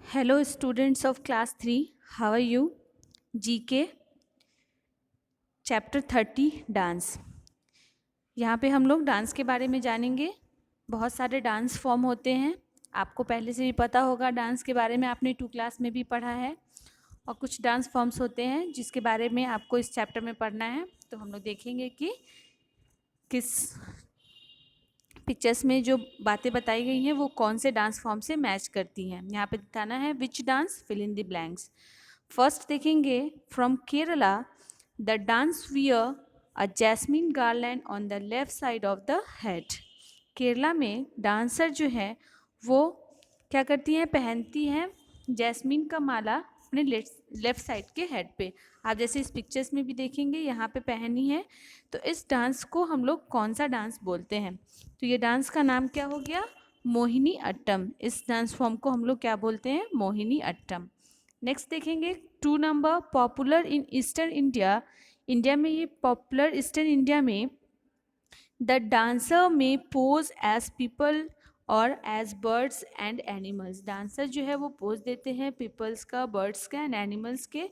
Hello students of class 3, how are you? GK chapter 30 dance. यहाँ पे हम लोग डांस के बारे में जानेंगे। बहुत सारे डांस फॉर्म होते हैं, आपको पहले से भी पता होगा। डांस के बारे में आपने 2 क्लास में भी पढ़ा है। और कुछ डांस फॉर्म्स होते हैं जिसके बारे में आपको इस चैप्टर में पढ़ना है। तो हम लोग देखेंगे कि किस पिक्चर्स में जो बातें बताई गई हैं वो कौन से डांस फॉर्म से मैच करती हैं। यहाँ पे दिखाना है which dance, fill in the blanks. First देखेंगे from Kerala, the dance wear a jasmine garland on the left side of the head. Kerala में डांसर जो है वो क्या करती हैं, पहनती हैं जैस्मिन का माला अपने लेफ्ट साइड के हेड पे। आप जैसे इस पिक्चर्स में भी देखेंगे यहाँ पे पहनी है। तो इस डांस को हम लोग कौन सा डांस बोलते हैं? तो ये डांस का नाम क्या हो गया? मोहिनी अट्टम। इस डांस फॉर्म को हम लोग क्या बोलते हैं? मोहिनी अट्टम। नेक्स्ट देखेंगे 2 number, popular in eastern India. India में ये पॉपुलर, ईस्टर्न इंडिया में द डांसर में पोज एज पीपल और as birds and animals. Dancer जो है वो पोज देते हैं पीपल्स का, बर्ड्स का एंड एनिमल्स के।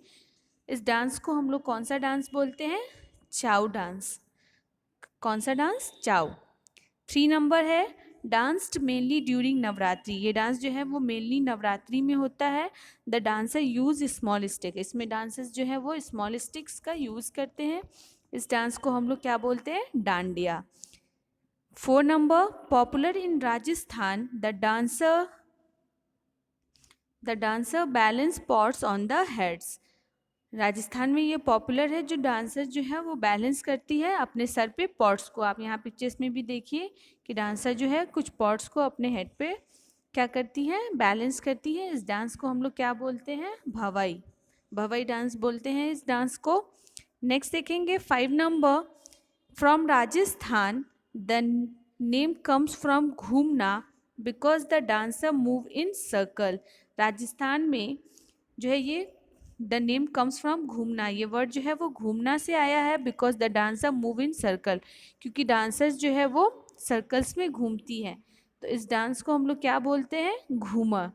इस डांस को हम लोग कौन सा डांस बोलते हैं? चाउ डांस। कौन सा डांस? चाउ। 3 नंबर है, डांस्ड मेनली ड्यूरिंग नवरात्रि। ये डांस जो है वो मेनली नवरात्रि में होता है। The dancer use small stick. इसमें डांसर्स जो है वो स्मॉल स्टिक्स का यूज करते हैं। इस डांस को हम लोग क्या बोलते हैं? Dandiya. 4 number, popular in Rajasthan, the dancer balance pots on the heads. Rajasthan में ये पॉपुलर है, जो डांसर जो है वो बैलेंस करती है अपने सर पे पॉट्स को। आप यहाँ पिक्चर्स में भी देखिए कि डांसर जो है कुछ पॉट्स को अपने हेड पे क्या करती है? बैलेंस करती है। इस डांस को हम लोग क्या बोलते हैं? भवाई। भवाई डांस बोलते हैं इस डांस को। नेक्स्ट देखेंगे 5 number, from Rajasthan, the name comes from घूमना because the dancer move in circle. Rajasthan में जो है ये द नेम कम्स फ्रॉम घूमना, ये वर्ड जो है वो घूमना से आया है। Because the dancer move in circle, क्योंकि डांसर्स जो है वो सर्कल्स में घूमती है। तो इस डांस को हम लोग क्या बोलते हैं? घूमर।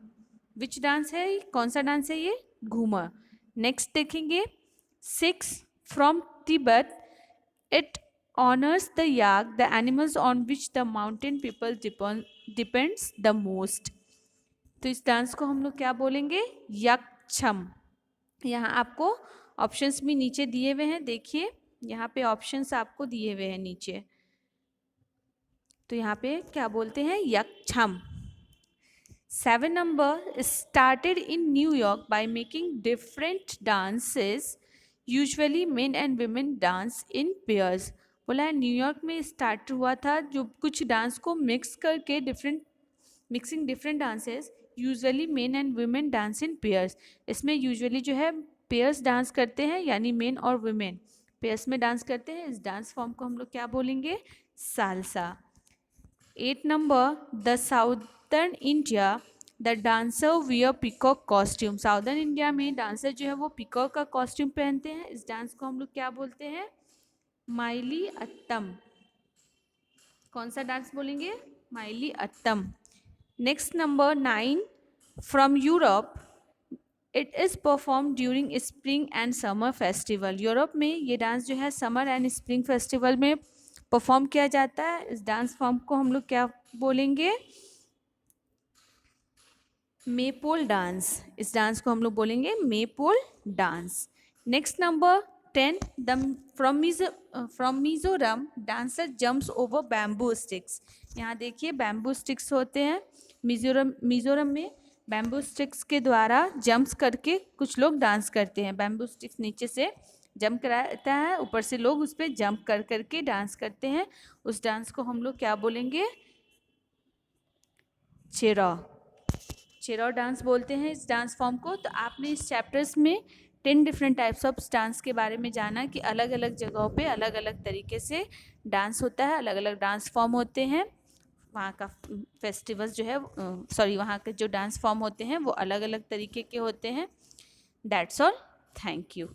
विच डांस है? कौन सा डांस है ये? घूमर। नेक्स्ट देखेंगे 6, from Tibet, it honours the yak, the animals on which the mountain people depends the most. तो इस डांस को हम लोग क्या बोलेंगे? यक्षम। यहाँ आपको ऑप्शंस भी नीचे दिए हुए हैं, देखिए यहाँ पे ऑप्शंस आपको दिए हुए हैं नीचे। तो यहाँ पे क्या बोलते हैं? यक्षम। 7 number, started in New York by making different dances, usually main and women dance in pairs. बोला है न्यूयॉर्क में स्टार्ट हुआ था, जो कुछ डांस को मिक्स करके mixing different dances, usually main and women dance in pairs. इसमें यूजुअली जो है पेयर्स डांस करते हैं, यानी मेन और वुमेन पेयर्स में डांस करते हैं। इस डांस फॉर्म को हम लोग क्या बोलेंगे? Salsa. 8 number, the southern India, the dancer wear peacock costume. Southern India में डांसर जो है वो पिकॉक का कॉस्ट्यूम पहनते हैं। इस डांस को हम लोग क्या बोलते हैं? माइली अट्टम। कौन सा डांस बोलेंगे? माइली अट्टम। Next number 9, from Europe, it is perform during spring and summer festival. Europe में ये डांस जो है समर एंड स्प्रिंग फेस्टिवल में परफॉर्म किया जाता है। इस डांस फॉर्म को हम लोग क्या बोलेंगे? Maypole dance. इस डांस को हम लोग बोलेंगे maypole dance. Next number 10, from Mizoram, dancer jumps over bamboo sticks. यहाँ देखिए बैम्बू स्टिक्स होते हैं। मिजोरम में बैम्बू स्टिक्स के द्वारा जंप्स करके कुछ लोग डांस करते हैं। बैम्बू स्टिक्स नीचे से जंप कराता है, ऊपर से लोग उस पर जंप कर करके डांस करते हैं। उस डांस को हम लोग क्या बोलेंगे? चेरौ डांस बोलते हैं इस डांस फॉर्म को। तो आपने इस चैप्टर्स में 10 डिफरेंट टाइप्स ऑफ डांस के बारे में जाना कि अलग अलग जगहों पे अलग अलग तरीके से डांस होता है, अलग अलग डांस फॉर्म होते हैं। वहाँ का फेस्टिवल्स जो है वहाँ के जो डांस फॉर्म होते हैं वो अलग अलग तरीके के होते हैं। That's all. Thank you.